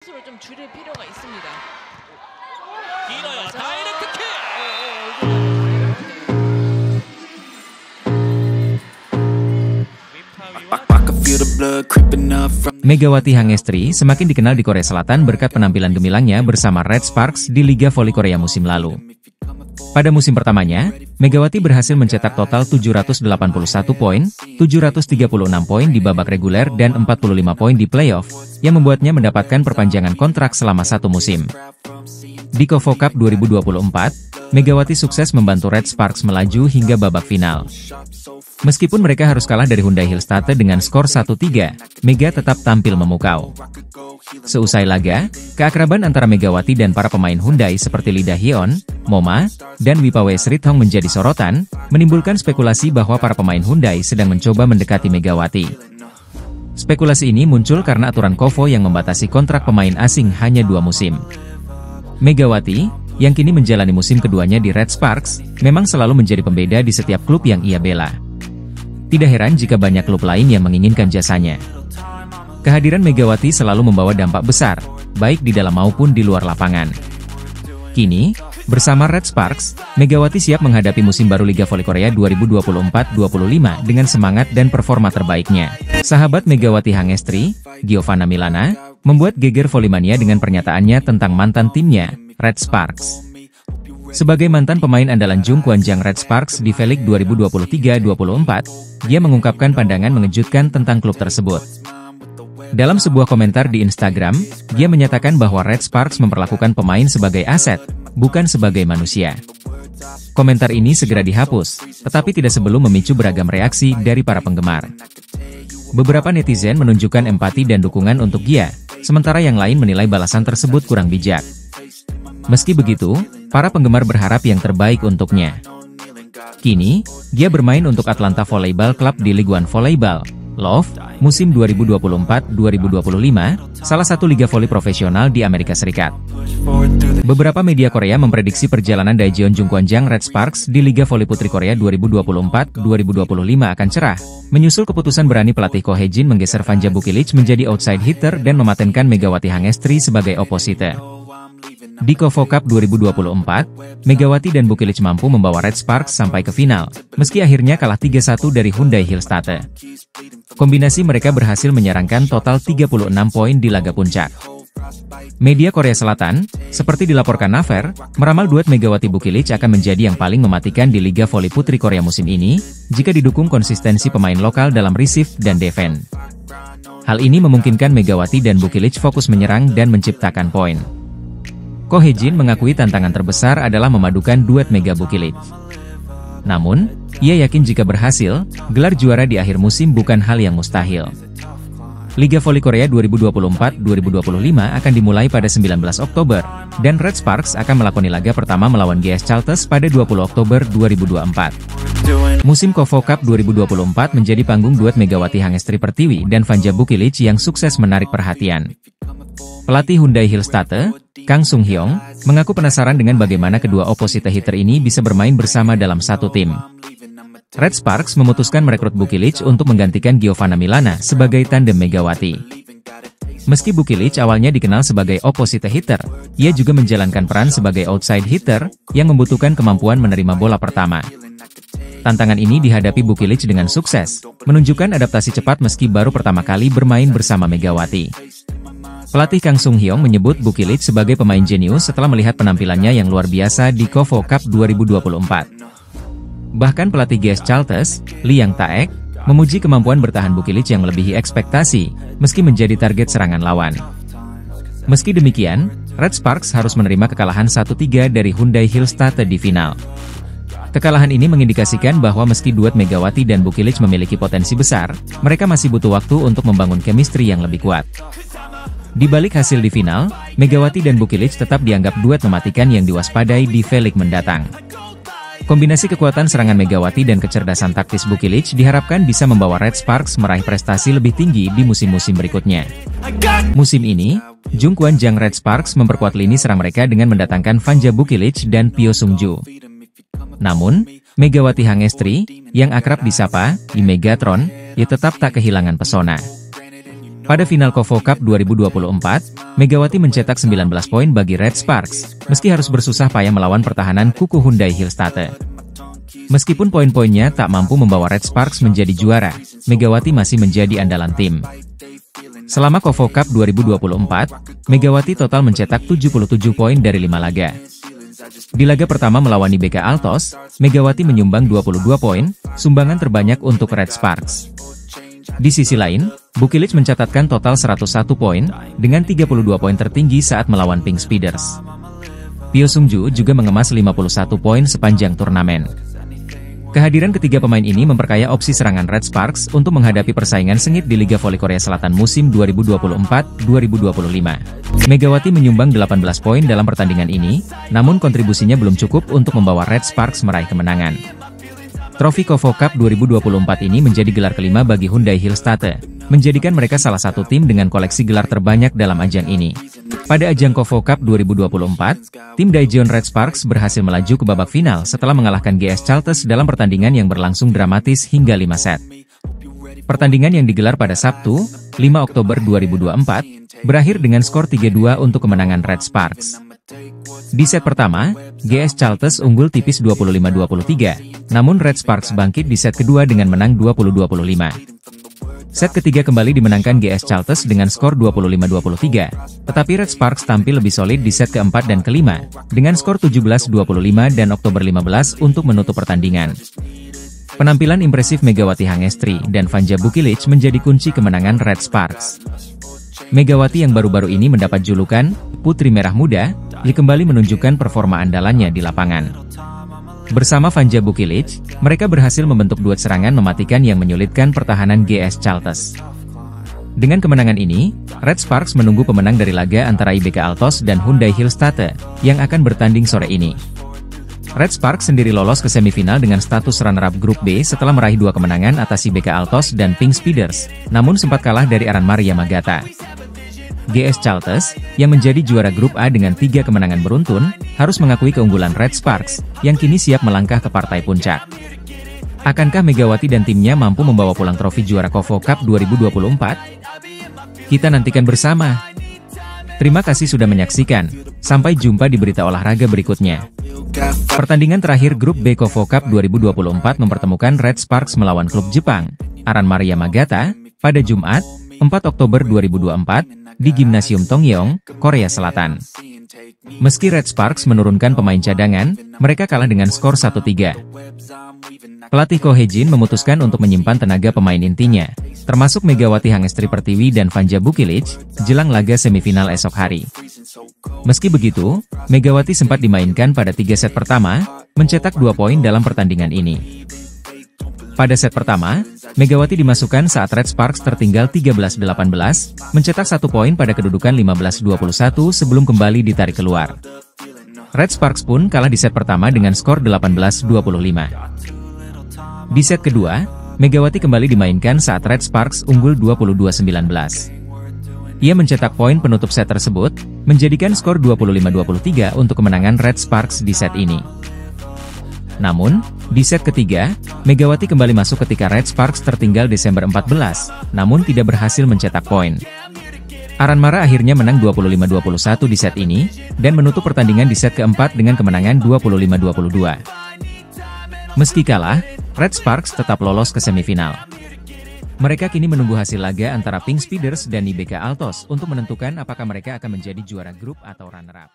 수를 좀 줄일 필요가 있습니다. 길어요. 다이렉트 킥. Megawati Hangestri semakin dikenal di Korea Selatan berkat penampilan gemilangnya bersama Red Sparks di Liga Voli Korea musim lalu. Pada musim pertamanya, Megawati berhasil mencetak total 781 poin, 736 poin di babak reguler dan 45 poin di playoff, yang membuatnya mendapatkan perpanjangan kontrak selama satu musim. Di KOFO Cup 2024, Megawati sukses membantu Red Sparks melaju hingga babak final. Meskipun mereka harus kalah dari Hyundai Hillstate dengan skor 1-3, Mega tetap tampil memukau. Seusai laga, keakraban antara Megawati dan para pemain Hyundai seperti Lee Da-hyun, Moma, dan Wipawe Srithong menjadi sorotan, menimbulkan spekulasi bahwa para pemain Hyundai sedang mencoba mendekati Megawati. Spekulasi ini muncul karena aturan KOFO yang membatasi kontrak pemain asing hanya 2 musim. Megawati, yang kini menjalani musim keduanya di Red Sparks, memang selalu menjadi pembeda di setiap klub yang ia bela. Tidak heran jika banyak klub lain yang menginginkan jasanya. Kehadiran Megawati selalu membawa dampak besar, baik di dalam maupun di luar lapangan. Kini, bersama Red Sparks, Megawati siap menghadapi musim baru Liga Voli Korea 2024-25 dengan semangat dan performa terbaiknya. Sahabat Megawati Hangestri, Giovanna Milana, membuat geger Volimania dengan pernyataannya tentang mantan timnya, Red Sparks. Sebagai mantan pemain andalan Jungkwanjang Red Sparks di V-League 2023-24, dia mengungkapkan pandangan mengejutkan tentang klub tersebut. Dalam sebuah komentar di Instagram, dia menyatakan bahwa Red Sparks memperlakukan pemain sebagai aset, bukan sebagai manusia. Komentar ini segera dihapus, tetapi tidak sebelum memicu beragam reaksi dari para penggemar. Beberapa netizen menunjukkan empati dan dukungan untuk dia, sementara yang lain menilai balasan tersebut kurang bijak. Meski begitu, para penggemar berharap yang terbaik untuknya. Kini, dia bermain untuk Atlanta Volleyball Club di League One Volleyball, LOV, musim 2024-2025, salah satu liga voli profesional di Amerika Serikat. Beberapa media Korea memprediksi perjalanan Daejeon Jungkwanjang Red Sparks di Liga Voli Putri Korea 2024-2025 akan cerah, menyusul keputusan berani pelatih Ko Hae-jin menggeser Vanja Bukilic menjadi outside hitter dan mematenkan Megawati Hangestri sebagai opposite. Di KOFO Cup 2024, Megawati dan Bukilic mampu membawa Red Sparks sampai ke final, meski akhirnya kalah 3-1 dari Hyundai Hillstate. Kombinasi mereka berhasil menyerangkan total 36 poin di laga puncak. Media Korea Selatan, seperti dilaporkan Naver, meramal duet Megawati Bukilic akan menjadi yang paling mematikan di Liga Voli Putri Korea musim ini, jika didukung konsistensi pemain lokal dalam receive dan defense. Hal ini memungkinkan Megawati dan Bukilic fokus menyerang dan menciptakan poin. Ko Hae-jin mengakui tantangan terbesar adalah memadukan duet Mega Bukilic. Namun, ia yakin jika berhasil, gelar juara di akhir musim bukan hal yang mustahil. Liga Voli Korea 2024-2025 akan dimulai pada 19 Oktober, dan Red Sparks akan melakoni laga pertama melawan GS Chalters pada 20 Oktober 2024. Musim KOFO Cup 2024 menjadi panggung duet Megawati Hangestri Pertiwi dan Vanja Bukilic yang sukses menarik perhatian. Pelatih Hyundai Hillstate, Kang Sung-hyung, mengaku penasaran dengan bagaimana kedua opposite hitter ini bisa bermain bersama dalam satu tim. Red Sparks memutuskan merekrut Bukilic untuk menggantikan Giovanna Milana sebagai tandem Megawati. Meski Bukilic awalnya dikenal sebagai opposite hitter, ia juga menjalankan peran sebagai outside hitter, yang membutuhkan kemampuan menerima bola pertama. Tantangan ini dihadapi Bukilic dengan sukses, menunjukkan adaptasi cepat meski baru pertama kali bermain bersama Megawati. Pelatih Kang Sung-hyung menyebut Bukilic sebagai pemain jenius setelah melihat penampilannya yang luar biasa di KOFO Cup 2024. Bahkan pelatih GS Chalters, Lee Yang Taek, memuji kemampuan bertahan Bukilic yang melebihi ekspektasi, meski menjadi target serangan lawan. Meski demikian, Red Sparks harus menerima kekalahan 1-3 dari Hyundai Hillstate di final. Kekalahan ini mengindikasikan bahwa meski duet Megawati dan Bukilic memiliki potensi besar, mereka masih butuh waktu untuk membangun chemistry yang lebih kuat. Di balik hasil di final, Megawati dan Bukilic tetap dianggap duet mematikan yang diwaspadai di V-League mendatang. Kombinasi kekuatan serangan Megawati dan kecerdasan taktis Bukilic diharapkan bisa membawa Red Sparks meraih prestasi lebih tinggi di musim-musim berikutnya. Musim ini, Jungkwanjang Red Sparks memperkuat lini serang mereka dengan mendatangkan Vanja Bukilic dan Pyo Sung-ju. Namun, Megawati Hangestri, yang akrab disapa di Megatron, ia tetap tak kehilangan pesona. Pada final KOFO Cup 2024, Megawati mencetak 19 poin bagi Red Sparks, meski harus bersusah payah melawan pertahanan kuku Hyundai Hillstatte. Meskipun poin-poinnya tak mampu membawa Red Sparks menjadi juara, Megawati masih menjadi andalan tim. Selama KOFO Cup 2024, Megawati total mencetak 77 poin dari 5 laga. Di laga pertama melawan IBK Altos, Megawati menyumbang 22 poin, sumbangan terbanyak untuk Red Sparks. Di sisi lain, Bukilic mencatatkan total 101 poin, dengan 32 poin tertinggi saat melawan Pink Speeders. Pyo Sungju juga mengemas 51 poin sepanjang turnamen. Kehadiran ketiga pemain ini memperkaya opsi serangan Red Sparks untuk menghadapi persaingan sengit di Liga Voli Korea Selatan musim 2024-2025. Megawati menyumbang 18 poin dalam pertandingan ini, namun kontribusinya belum cukup untuk membawa Red Sparks meraih kemenangan. Trofi KOFO Cup 2024 ini menjadi gelar kelima bagi Hyundai Hillstatte, menjadikan mereka salah satu tim dengan koleksi gelar terbanyak dalam ajang ini. Pada ajang KOFO Cup 2024, tim Daejeon Red Sparks berhasil melaju ke babak final setelah mengalahkan GS Chalters dalam pertandingan yang berlangsung dramatis hingga 5 set. Pertandingan yang digelar pada Sabtu, 5 Oktober 2024, berakhir dengan skor 3-2 untuk kemenangan Red Sparks. Di set pertama, GS Chalters unggul tipis 25-23, namun Red Sparks bangkit di set kedua dengan menang 20-25. Set ketiga kembali dimenangkan GS Chalters dengan skor 25-23, tetapi Red Sparks tampil lebih solid di set keempat dan kelima, dengan skor 17-25 dan Oktober 15 untuk menutup pertandingan. Penampilan impresif Megawati Hangestri dan Vanja Bukilic menjadi kunci kemenangan Red Sparks. Megawati yang baru-baru ini mendapat julukan Putri Merah Muda, kembali menunjukkan performa andalannya di lapangan. Bersama Vanja Bukilic, mereka berhasil membentuk duet serangan mematikan yang menyulitkan pertahanan GS Chalters. Dengan kemenangan ini, Red Sparks menunggu pemenang dari laga antara IBK Altos dan Hyundai Hillstatte, yang akan bertanding sore ini. Red Sparks sendiri lolos ke semifinal dengan status runner-up grup B setelah meraih 2 kemenangan atas IBK Altos dan Pink Speeders, namun sempat kalah dari Aranmar Yamagata. GS Chalters, yang menjadi juara grup A dengan 3 kemenangan beruntun, harus mengakui keunggulan Red Sparks, yang kini siap melangkah ke partai puncak. Akankah Megawati dan timnya mampu membawa pulang trofi juara KOFO Cup 2024? Kita nantikan bersama. Terima kasih sudah menyaksikan. Sampai jumpa di berita olahraga berikutnya. Pertandingan terakhir grup B KOFO Cup 2024 mempertemukan Red Sparks melawan klub Jepang, Aranmar Yamagata, pada Jumat, 4 Oktober 2024, di Gimnasium Tongyeong, Korea Selatan. Meski Red Sparks menurunkan pemain cadangan, mereka kalah dengan skor 1-3. Pelatih Ko Hee-jin memutuskan untuk menyimpan tenaga pemain intinya, termasuk Megawati Hangestri Pertiwi dan Vanja Bukilic, jelang laga semifinal esok hari. Meski begitu, Megawati sempat dimainkan pada 3 set pertama, mencetak 2 poin dalam pertandingan ini. Pada set pertama, Megawati dimasukkan saat Red Sparks tertinggal 13-18, mencetak 1 poin pada kedudukan 15-21 sebelum kembali ditarik keluar. Red Sparks pun kalah di set pertama dengan skor 18-25. Di set kedua, Megawati kembali dimainkan saat Red Sparks unggul 22-19. Ia mencetak poin penutup set tersebut, menjadikan skor 25-23 untuk kemenangan Red Sparks di set ini. Namun, di set ketiga, Megawati kembali masuk ketika Red Sparks tertinggal Desember 14, namun tidak berhasil mencetak poin. Aranmara akhirnya menang 25-21 di set ini, dan menutup pertandingan di set keempat dengan kemenangan 25-22. Meski kalah, Red Sparks tetap lolos ke semifinal. Mereka kini menunggu hasil laga antara Pink Speeders dan IBK Altos untuk menentukan apakah mereka akan menjadi juara grup atau runner-up.